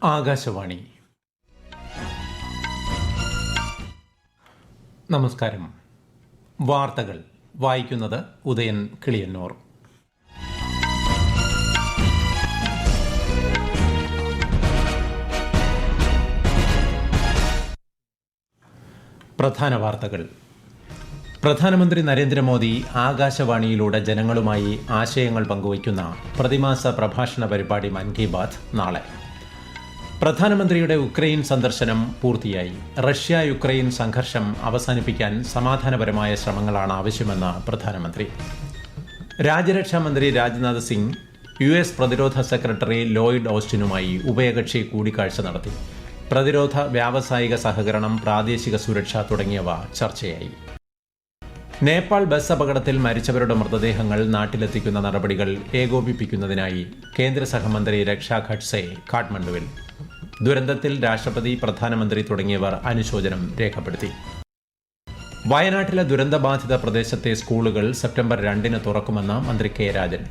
ആകാശവാണി. നമസ്കാരം. വാർത്തകൾ വായിക്കുന്നത് ഉദയൻ കിളിയന്നൂർ. പ്രധാന വാർത്തകൾ. പ്രധാനമന്ത്രി നരേന്ദ്രമോദി ആകാശവാണിയിലൂടെ ജനങ്ങളുമായി ആശയങ്ങൾ പങ്കുവയ്ക്കുന്ന പ്രതിമാസ പ്രഭാഷണ പരിപാടി മൻ കി ബാത്ത് നാളെ. പ്രധാനമന്ത്രിയുടെ ഉക്രൈൻ സന്ദർശനം പൂർത്തിയായി. റഷ്യ യുക്രൈൻ സംഘർഷം അവസാനിപ്പിക്കാൻ സമാധാനപരമായ ശ്രമങ്ങളാണ് ആവശ്യമെന്ന് പ്രധാനമന്ത്രി. രാജ്യരക്ഷാമന്ത്രി രാജ്നാഥ് സിംഗ് US പ്രതിരോധ സെക്രട്ടറി ലോയിഡ് ഓസ്റ്റിനുമായി ഉഭയകക്ഷി കൂടിക്കാഴ്ച നടത്തി. പ്രതിരോധ വ്യാവസായിക സഹകരണം, പ്രാദേശിക സുരക്ഷ തുടങ്ങിയവ ചർച്ചയായി. നേപ്പാൾ ബസ് അപകടത്തിൽ മരിച്ചവരുടെ മൃതദേഹങ്ങൾ നാട്ടിലെത്തിക്കുന്ന നടപടികൾ ഏകോപിപ്പിക്കുന്നതിനായി കേന്ദ്ര സഹമന്ത്രി രക്ഷാ ഖഡ്സെ കാഠ്മണ്ഡുവിൽ. ദുരന്തത്തിൽ രാഷ്ട്രപതി, പ്രധാനമന്ത്രി തുടങ്ങിയവർ അനുശോചനം രേഖപ്പെടുത്തി. വയനാട്ടിലെ ദുരന്തബാധിത പ്രദേശത്തെ സ്കൂളുകൾ സെപ്റ്റംബർ 2 തുറക്കുമെന്ന് മന്ത്രി കെ രാജൻ.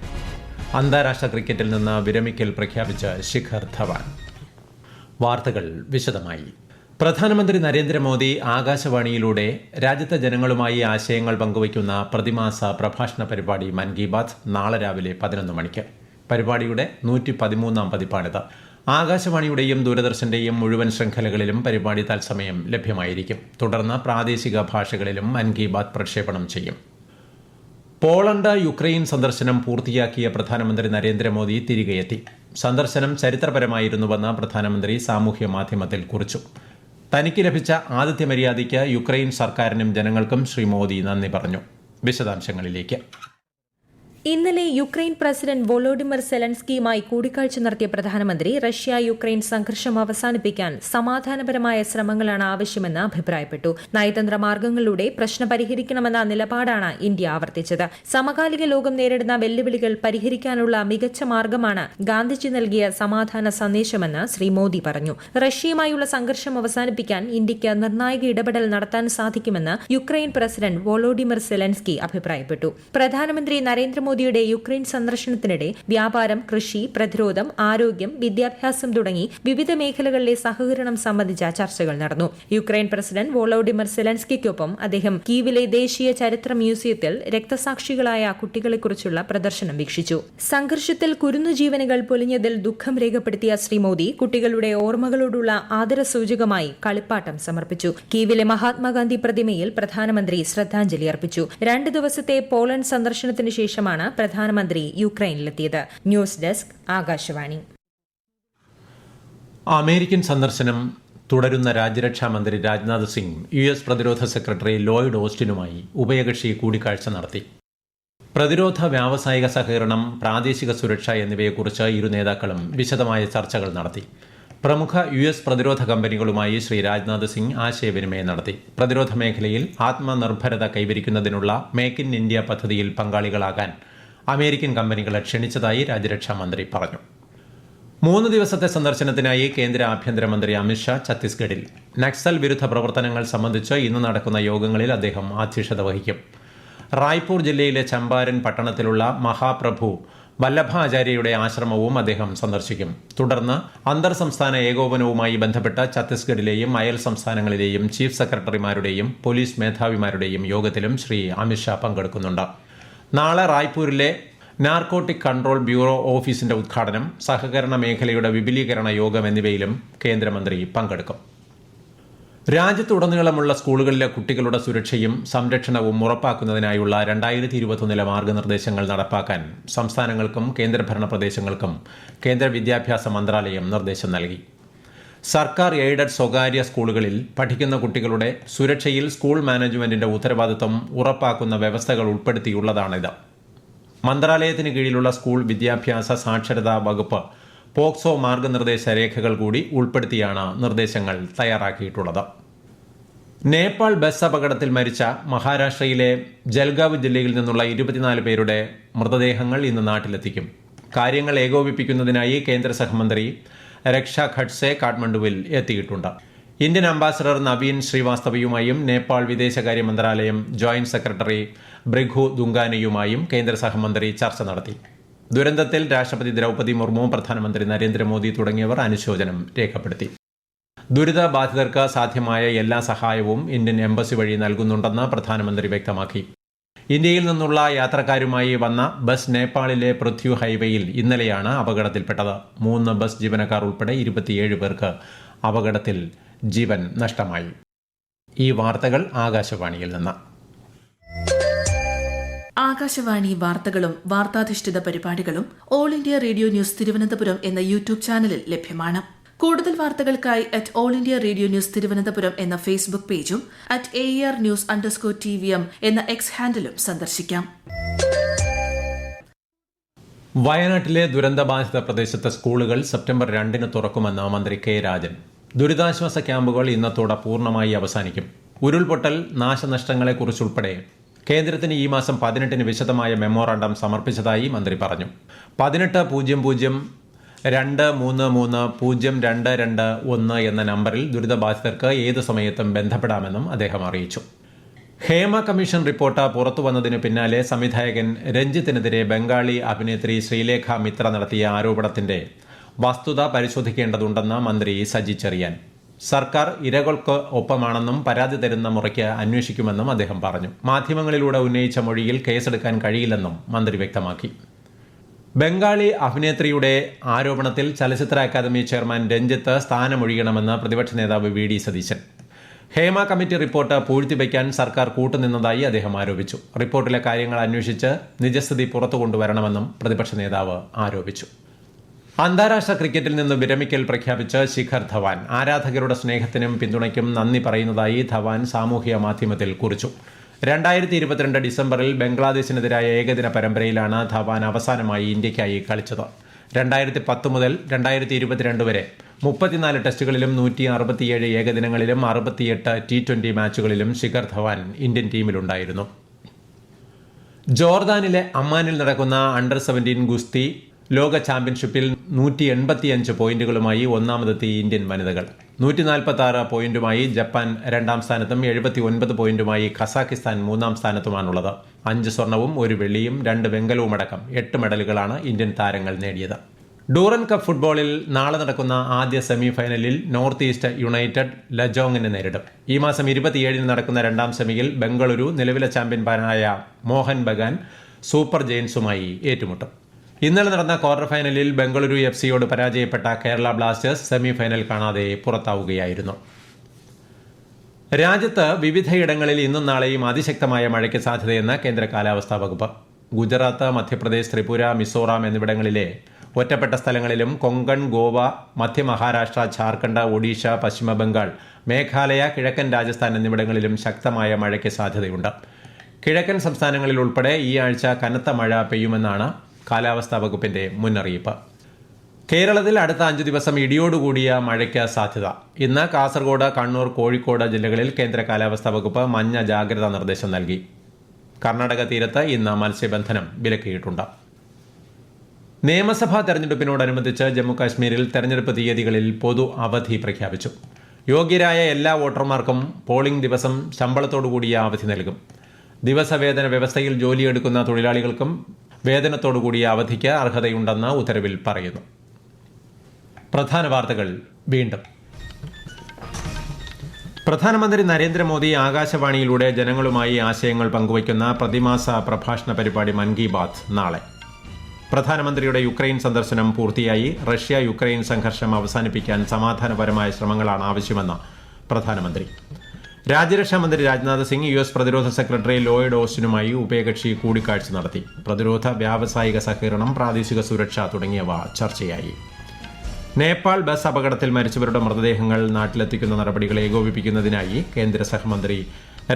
അന്താരാഷ്ട്ര ക്രിക്കറ്റിൽ നിന്ന് വിരമിക്കൽ പ്രഖ്യാപിച്ച ശിഖർ ധവാൻ. വാർത്തകൾ വിശദമായി. പ്രധാനമന്ത്രി നരേന്ദ്രമോദി ആകാശവാണിയിലൂടെ രാജ്യത്തെ ജനങ്ങളുമായി ആശയങ്ങൾ പങ്കുവയ്ക്കുന്ന പ്രതിമാസ പ്രഭാഷണ പരിപാടി മൻ കി ബാത്ത് നാളെ രാവിലെ 11 മണിക്ക്. പരിപാടിയുടെ 113ാം പതിപ്പാണിത്. ആകാശവാണിയുടെയും ദൂരദർശന്റെയും മുഴുവൻ ശൃംഖലകളിലും പരിപാടി തത്സമയം ലഭ്യമായിരിക്കും. തുടർന്ന് പ്രാദേശിക ഭാഷകളിലും മൻ കി ബാത്ത് പ്രക്ഷേപണം ചെയ്യും. പോളണ്ട് യുക്രൈൻ സന്ദർശനം പൂർത്തിയാക്കിയ പ്രധാനമന്ത്രി നരേന്ദ്രമോദി തിരികെയെത്തി. സന്ദർശനം ചരിത്രപരമായിരുന്നുവെന്ന് പ്രധാനമന്ത്രി സാമൂഹ്യ മാധ്യമത്തിൽ കുറിച്ചു. തനിക്ക് ലഭിച്ച ആതിഥ്യ മര്യാദയ്ക്ക് യുക്രൈൻ സർക്കാരിനും ജനങ്ങൾക്കും ശ്രീ മോദി നന്ദി പറഞ്ഞു. വിശദാംശങ്ങളിലേക്ക്. ഇന്നലെ യുക്രൈൻ പ്രസിഡന്റ് വോളോഡിമർ സെലൻസ്കിയുമായി കൂടിക്കാഴ്ച നടത്തിയ പ്രധാനമന്ത്രി റഷ്യ യുക്രൈൻ സംഘർഷം അവസാനിപ്പിക്കാൻ സമാധാനപരമായ ശ്രമങ്ങളാണ് ആവശ്യമെന്ന് അഭിപ്രായപ്പെട്ടു. നയതന്ത്ര മാർഗങ്ങളിലൂടെ പ്രശ്നം പരിഹരിക്കണമെന്ന നിലപാടാണ് ഇന്ത്യ ആവർത്തിച്ചത്. സമകാലിക ലോകം നേരിടുന്ന വെല്ലുവിളികൾ പരിഹരിക്കാനുള്ള മികച്ച മാർഗമാണ് ഗാന്ധിജി നൽകിയ സമാധാന സന്ദേശമെന്ന് ശ്രീ മോദി പറഞ്ഞു. റഷ്യയുമായുള്ള സംഘർഷം അവസാനിപ്പിക്കാൻ ഇന്ത്യയ്ക്ക് നിർണായക ഇടപെടൽ നടത്താൻ സാധിക്കുമെന്ന് യുക്രൈൻ പ്രസിഡന്റ് വോളോഡിമർ സെലൻസ്കി അഭിപ്രായപ്പെട്ടു. പ്രധാനമന്ത്രി നരേന്ദ്രമോദി മോദിയുടെ യുക്രൈൻ സന്ദർശനത്തിനിടെ വ്യാപാരം, കൃഷി, പ്രതിരോധം, ആരോഗ്യം, വിദ്യാഭ്യാസം തുടങ്ങി വിവിധ മേഖലകളിലെ സഹകരണം സംബന്ധിച്ച ചർച്ചകൾ നടന്നു. യുക്രൈൻ പ്രസിഡന്റ് വോളോഡിമർ സെലൻസ്കിക്കൊപ്പം അദ്ദേഹം കീവിലെ ദേശീയ ചരിത്ര മ്യൂസിയത്തിൽ രക്തസാക്ഷികളായ കുട്ടികളെക്കുറിച്ചുള്ള പ്രദർശനം വീക്ഷിച്ചു. സംഘർഷത്തിൽ കുരുന്നുജീവനുകൾ പൊലിഞ്ഞതിൽ ദുഃഖം രേഖപ്പെടുത്തിയ ശ്രീ മോദി കുട്ടികളുടെ ഓർമ്മകളോടുള്ള ആദരസൂചകമായി കളിപ്പാട്ടം സമർപ്പിച്ചു. കീവിലെ മഹാത്മാഗാന്ധി പ്രതിമയിൽ പ്രധാനമന്ത്രി ശ്രദ്ധാഞ്ജലി അർപ്പിച്ചു. 2 ദിവസത്തെ പോളണ്ട് സന്ദർശനത്തിന് ശേഷമാണ് പ്രധാനമന്ത്രി യുക്രൈനിലെത്തിയത്. News desk, Akashvani. അമേരിക്കൻ സന്ദർശനം തുടരുന്ന രാജ്യരക്ഷാമന്ത്രി രാജ്നാഥ് സിംഗ് US പ്രതിരോധ സെക്രട്ടറി ലോയിഡ് ഓസ്റ്റിനുമായി ഉഭയകക്ഷി കൂടിക്കാഴ്ച നടത്തി. പ്രതിരോധ വ്യാവസായിക സഹകരണം, പ്രാദേശിക സുരക്ഷ എന്നിവയെക്കുറിച്ച് ഇരു നേതാക്കളും വിശദമായ ചർച്ചകൾ നടത്തി. പ്രമുഖ US പ്രതിരോധ കമ്പനികളുമായി ശ്രീ രാജ്നാഥ് സിംഗ് ആശയവിനിമയം നടത്തി. പ്രതിരോധ മേഖലയിൽ ആത്മനിർഭരത കൈവരിക്കുന്നതിനുള്ള മേക്ക് ഇൻ ഇന്ത്യ പദ്ധതിയിൽ പങ്കാളികളാകാൻ അമേരിക്കൻ കമ്പനികളെ ക്ഷണിച്ചതായി രാജ്യരക്ഷാമന്ത്രി പറഞ്ഞു. 3 ദിവസത്തെ സന്ദർശനത്തിനായി കേന്ദ്ര ആഭ്യന്തരമന്ത്രി അമിത്ഷാ ഛത്തീസ്ഗഡിൽ. നക്സൽ വിരുദ്ധ പ്രവർത്തനങ്ങൾ സംബന്ധിച്ച് ഇന്ന് നടക്കുന്ന യോഗങ്ങളിൽ അദ്ദേഹം അധ്യക്ഷത വഹിക്കും. റായ്പൂർ ജില്ലയിലെ ചമ്പാരൻ പട്ടണത്തിലുള്ള മഹാപ്രഭു വല്ലഭാചാര്യയുടെ ആശ്രമവും അദ്ദേഹം സന്ദർശിക്കും. തുടർന്ന് അന്തർ സംസ്ഥാന ഏകോപനവുമായി ബന്ധപ്പെട്ട ഛത്തീസ്ഗഡിലെയും അയൽ സംസ്ഥാനങ്ങളിലെയും ചീഫ് സെക്രട്ടറിമാരുടെയും പോലീസ് മേധാവിമാരുടെയും യോഗത്തിലും ശ്രീ അമിത്ഷാ പങ്കെടുക്കുന്നുണ്ട്. നാളെ റായ്പൂരിലെ നാർക്കോട്ടിക് കൺട്രോൾ ബ്യൂറോ ഓഫീസിന്റെ ഉദ്ഘാടനം, സഹകരണ മേഖലയുടെ വിപുലീകരണ യോഗം എന്നിവയിലും കേന്ദ്രമന്ത്രി പങ്കെടുക്കും. രാജ്യത്തുടനീളമുള്ള സ്കൂളുകളിലെ കുട്ടികളുടെ സുരക്ഷയും സംരക്ഷണവും ഉറപ്പാക്കുന്നതിനായുള്ള 2021 മാർഗനിർദ്ദേശങ്ങൾ നടപ്പാക്കാൻ സംസ്ഥാനങ്ങൾക്കും കേന്ദ്രഭരണ പ്രദേശങ്ങൾക്കും കേന്ദ്ര വിദ്യാഭ്യാസ മന്ത്രാലയം നിർദ്ദേശം നൽകി. സർക്കാർ എയ്ഡഡ് സ്വകാര്യ സ്കൂളുകളിൽ പഠിക്കുന്ന കുട്ടികളുടെ സുരക്ഷയിൽ സ്കൂൾ മാനേജ്മെന്റിന്റെ ഉത്തരവാദിത്വം ഉറപ്പാക്കുന്ന വ്യവസ്ഥകൾ ഉൾപ്പെടുത്തിയുള്ളതാണിത്. മന്ത്രാലയത്തിന് കീഴിലുള്ള സ്കൂൾ വിദ്യാഭ്യാസ സാക്ഷരതാ വകുപ്പ് പോക്സോ മാർഗനിർദ്ദേശ രേഖകൾ കൂടി ഉൾപ്പെടുത്തിയാണ് നിർദ്ദേശങ്ങൾ തയ്യാറാക്കിയിട്ടുള്ളത്. നേപ്പാൾ ബസ് അപകടത്തിൽ മരിച്ച മഹാരാഷ്ട്രയിലെ ജൽഗാവ് ജില്ലയിൽ നിന്നുള്ള 24 പേരുടെ മൃതദേഹങ്ങൾ ഇന്ന് നാട്ടിലെത്തിക്കും. കാര്യങ്ങൾ ഏകോപിപ്പിക്കുന്നതിനായി കേന്ദ്ര സഹമന്ത്രി രക്ഷാ ഖഡ്സെ കാഠ്മണ്ഡുവിൽ എത്തിയിട്ടുണ്ട്. ഇന്ത്യൻ അംബാസഡർ നവീൻ ശ്രീവാസ്തവയുമായും നേപ്പാൾ വിദേശകാര്യ മന്ത്രാലയം ജോയിന്റ് സെക്രട്ടറി ബ്രിഘു ദുങ്കാനയുമായും കേന്ദ്ര സഹമന്ത്രി ചർച്ച നടത്തി. ദുരന്തത്തിൽ രാഷ്ട്രപതി ദ്രൗപദി മുർമു, പ്രധാനമന്ത്രി നരേന്ദ്രമോദി തുടങ്ങിയവർ അനുശോചനം രേഖപ്പെടുത്തി. ദുരിതബാധിതർക്ക് സാധ്യമായ എല്ലാ സഹായവും ഇന്ത്യൻ എംബസി വഴി നൽകുന്നുണ്ടെന്ന് പ്രധാനമന്ത്രി വ്യക്തമാക്കി. ഇന്ത്യയിൽ നിന്നുള്ള യാത്രക്കാരുമായി വന്ന ബസ് നേപ്പാളിലെ പൃഥ്വി ഹൈവേയിൽ ഇന്നലെയാണ് അപകടത്തിൽപ്പെട്ടത്. 3 ബസ് ജീവനക്കാർ ഉൾപ്പെടെ 27 പേർക്ക് അപകടത്തിൽ ജീവൻ നഷ്ടമായി. ഈ വാർത്തകൾ ആകാശവാണിയിൽ നിന്ന്. ആകാശവാണി വാർത്തകളും വാർത്താധിഷ്ഠിത പരിപാടികളും all India radio news Thiruvananthapuram എന്ന യൂട്യൂബ് ചാനലിൽ ലഭ്യമാണ്. കൂടുതൽ വാർത്തകൾക്കായി @AllIndia Radio News തിരുവനന്തപുരം എന്ന ഫേസ്ബുക്ക് പേജും @ARNews_TVM എന്ന എക്സ് ഹാൻഡിലും സന്ദർശിക്കാം. വയനാട്ടിലെ ദുരന്തബാധിത പ്രദേശത്തെ സ്കൂളുകൾ സെപ്റ്റംബർ 2 തുറക്കുമെന്ന് മന്ത്രി കെ രാജൻ. ദുരിതാശ്വാസ ക്യാമ്പുകൾ ഇന്നത്തോടെ പൂർണ്ണമായി അവസാനിക്കും. ഉരുൾപൊട്ടൽ നാശനഷ്ടങ്ങളെക്കുറിച്ചുൾപ്പെടെ കേന്ദ്രത്തിന് ഈ മാസം 18 വിശദമായ മെമ്മോറാണ്ടം സമർപ്പിച്ചതായി മന്ത്രി പറഞ്ഞു. 1800-233-0221 എന്ന നമ്പറിൽ ദുരിതബാധിതർക്ക് ഏത് സമയത്തും ബന്ധപ്പെടാമെന്നും അദ്ദേഹം അറിയിച്ചു. ഹേമ കമ്മീഷൻ റിപ്പോർട്ട് പുറത്തുവന്നതിനു പിന്നാലെ സംവിധായകൻ രഞ്ജിത്തിനെതിരെ ബംഗാളി അഭിനേത്രി ശ്രീലേഖ മിത്ര നടത്തിയ ആരോപണത്തിന്റെ വസ്തുത പരിശോധിക്കേണ്ടതുണ്ടെന്ന് മന്ത്രി സജി ചെറിയാൻ. സർക്കാർ ഇരകൾക്ക് ഒപ്പമാണെന്നും പരാതി തരുന്ന മുറയ്ക്ക് അന്വേഷിക്കുമെന്നും അദ്ദേഹം പറഞ്ഞു. മാധ്യമങ്ങളിലൂടെ ഉന്നയിച്ച മൊഴിയിൽ കേസെടുക്കാൻ കഴിയില്ലെന്നും മന്ത്രി വ്യക്തമാക്കി. ബംഗാളി അഭിനേത്രിയുടെ ആരോപണത്തിൽ ചലച്ചിത്ര അക്കാദമി ചെയർമാൻ രഞ്ജിത്ത് സ്ഥാനമൊഴിയണമെന്ന് പ്രതിപക്ഷ നേതാവ് V D Satheesan. Hema committee report പൂഴ്ത്തിവയ്ക്കാൻ സർക്കാർ കൂട്ടുനിന്നതായി അദ്ദേഹം ആരോപിച്ചു. റിപ്പോർട്ടിലെ കാര്യങ്ങൾ അന്വേഷിച്ച് നിജസ്ഥിതി പുറത്തു കൊണ്ടുവരണമെന്നും പ്രതിപക്ഷ നേതാവ് ആരോപിച്ചു. അന്താരാഷ്ട്ര ക്രിക്കറ്റിൽ നിന്ന് വിരമിക്കൽ പ്രഖ്യാപിച്ച് ശിഖർ ധവാൻ. ആരാധകരുടെ സ്നേഹത്തിനും പിന്തുണയ്ക്കും നന്ദി പറയുന്നതായി ധവാൻ സാമൂഹിക മാധ്യമത്തിൽ കുറിച്ചു. 2022 ഡിസംബറിൽ ബംഗ്ലാദേശിനെതിരായ ഏകദിന പരമ്പരയിലാണ് ധവാൻ അവസാനമായി ഇന്ത്യയ്ക്കായി കളിച്ചത്. 2010 മുതൽ 2022 വരെ 34 ടെസ്റ്റുകളിലും 167 ഏകദിനങ്ങളിലും 68 T20 മാച്ചുകളിലും ശിഖർ ധവാൻ ഇന്ത്യൻ ടീമിലുണ്ടായിരുന്നു. ജോർദാനിലെ അമ്മാനിൽ നടക്കുന്ന അണ്ടർ-17 ഗുസ്തി ലോക ചാമ്പ്യൻഷിപ്പിൽ 185 പോയിന്റുകളുമായി ഒന്നാമതെത്തി ഇന്ത്യൻ വനിതകൾ. 146 പോയിന്റുമായി ജപ്പാൻ 2ാം സ്ഥാനത്തും 79 പോയിന്റുമായി ഖസാക്കിസ്ഥാൻ 3ാം സ്ഥാനത്തുമാണുള്ളത്. 5 സ്വർണവും 1 വെള്ളിയും 2 വെങ്കലവുമടക്കം 8 മെഡലുകളാണ് ഇന്ത്യൻ താരങ്ങൾ നേടിയത്. ഡൂറൻ കപ്പ് ഫുട്ബോളിൽ നാളെ നടക്കുന്ന ആദ്യ സെമി ഫൈനലിൽ നോർത്ത് ഈസ്റ്റ് യുണൈറ്റഡ് ലജോങ്ങിനെ നേരിടും. ഈ മാസം 27 നടക്കുന്ന 2ാം സെമിയിൽ ബംഗളൂരു നിലവിലെ ചാമ്പ്യന്മാരായ മോഹൻ ബഗാൻ സൂപ്പർ ജയൻസുമായി ഏറ്റുമുട്ടും. ഇന്നലെ നടന്ന ക്വാർട്ടർ ഫൈനലിൽ ബംഗളൂരു FC-യോട് പരാജയപ്പെട്ട കേരള ബ്ലാസ്റ്റേഴ്സ് സെമി ഫൈനൽ കാണാതെ പുറത്താവുകയായിരുന്നു. രാജ്യത്ത് വിവിധയിടങ്ങളിൽ ഇന്നും നാളെയും അതിശക്തമായ മഴയ്ക്ക് സാധ്യതയെന്ന് കേന്ദ്ര കാലാവസ്ഥാ വകുപ്പ്. ഗുജറാത്ത്, മധ്യപ്രദേശ്, ത്രിപുര, മിസോറാം എന്നിവിടങ്ങളിലെ ഒറ്റപ്പെട്ട സ്ഥലങ്ങളിലും കൊങ്കൺ, ഗോവ, മധ്യ മഹാരാഷ്ട്ര, ഝാർഖണ്ഡ്, ഒഡീഷ, പശ്ചിമ ബംഗാൾ, മേഘാലയ, കിഴക്കൻ രാജസ്ഥാൻ എന്നിവിടങ്ങളിലും ശക്തമായ മഴയ്ക്ക് സാധ്യതയുണ്ട്. കിഴക്കൻ സംസ്ഥാനങ്ങളിൽ ഉൾപ്പെടെ ഈ ആഴ്ച കനത്ത മഴ പെയ്യുമെന്നാണ് കാലാവസ്ഥാ വകുപ്പിന്റെ മുന്നറിയിപ്പ്. കേരളത്തിൽ അടുത്ത 5 ദിവസം ഇടിയോടുകൂടിയ മഴയ്ക്ക് സാധ്യത. ഇന്ന് കാസർഗോഡ്, കണ്ണൂർ, കോഴിക്കോട് ജില്ലകളിൽ കേന്ദ്ര കാലാവസ്ഥാ വകുപ്പ് മഞ്ഞ ജാഗ്രതാ നിർദ്ദേശം നൽകി. കർണാടക തീരത്ത് ഇന്ന് മത്സ്യബന്ധനം വിലക്കിയിട്ടുണ്ട്. നിയമസഭാ തെരഞ്ഞെടുപ്പിനോടനുബന്ധിച്ച് ജമ്മുകാശ്മീരിൽ തെരഞ്ഞെടുപ്പ് തീയതികളിൽ പൊതു അവധി പ്രഖ്യാപിച്ചു. യോഗ്യരായ എല്ലാ വോട്ടർമാർക്കും പോളിംഗ് ദിവസം ശമ്പളത്തോടുകൂടിയ അവധി നൽകും. ദിവസവേതന വ്യവസ്ഥയിൽ ജോലിയെടുക്കുന്ന തൊഴിലാളികൾക്കും വേതനത്തോടുകൂടിയ അവധിക്ക് അർഹതയുണ്ടെന്ന് ഉത്തരവിൽ പറയുന്നു. പ്രധാന വാർത്തകൾ വീണ്ടും. പ്രധാനമന്ത്രി നരേന്ദ്രമോദി ആകാശവാണിയിലൂടെ ജനങ്ങളുമായി ആശയങ്ങൾ പങ്കുവയ്ക്കുന്ന പ്രതിമാസ പ്രഭാഷണ പരിപാടി മൻ കി ബാത്ത് നാളെ. പ്രധാനമന്ത്രിയുടെ യുക്രൈൻ സന്ദർശനം പൂർത്തിയായി. റഷ്യ യുക്രൈൻ സംഘർഷം അവസാനിപ്പിക്കാൻ സമാധാനപരമായ ശ്രമങ്ങളാണ് ആവശ്യമെന്ന് പ്രധാനമന്ത്രി. രാജ്യരക്ഷാമന്ത്രി രാജ്നാഥ് സിംഗ് US പ്രതിരോധ സെക്രട്ടറി ലോയിഡ് ഓസ്റ്റിനുമായി ഉഭയകക്ഷി കൂടിക്കാഴ്ച നടത്തി. പ്രതിരോധ, വ്യാവസായിക സഹകരണം, പ്രാദേശിക സുരക്ഷ തുടങ്ങിയവ ചർച്ചയായി. നേപ്പാൾ ബസ് അപകടത്തിൽ മരിച്ചവരുടെ മൃതദേഹങ്ങൾ നാട്ടിലെത്തിക്കുന്ന നടപടികൾ ഏകോപിപ്പിക്കുന്നതിനായി കേന്ദ്ര സഹമന്ത്രി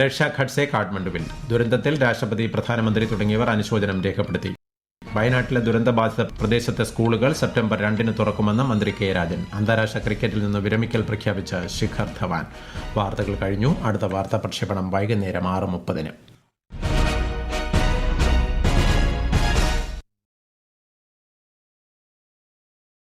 രക്ഷ ഖഡ്സെ കാഠ്മണ്ഡുവിൽ. ദുരന്തത്തിൽ രാഷ്ട്രപതി, പ്രധാനമന്ത്രി തുടങ്ങിയവർ അനുശോചനം രേഖപ്പെടുത്തി. വയനാട്ടിലെ ദുരന്തബാധിത പ്രദേശത്തെ സ്കൂളുകൾ സെപ്റ്റംബർ 2 തുറക്കുമെന്ന് മന്ത്രി കെ രാജൻ. അന്താരാഷ്ട്ര ക്രിക്കറ്റിൽ നിന്ന് വിരമിക്കൽ പ്രഖ്യാപിച്ച ശിഖർ ധവാൻ. വാർത്തകൾ കഴിഞ്ഞു. അടുത്ത വാർത്താ പ്രക്ഷേപണം വൈകുന്നേരം 6:30.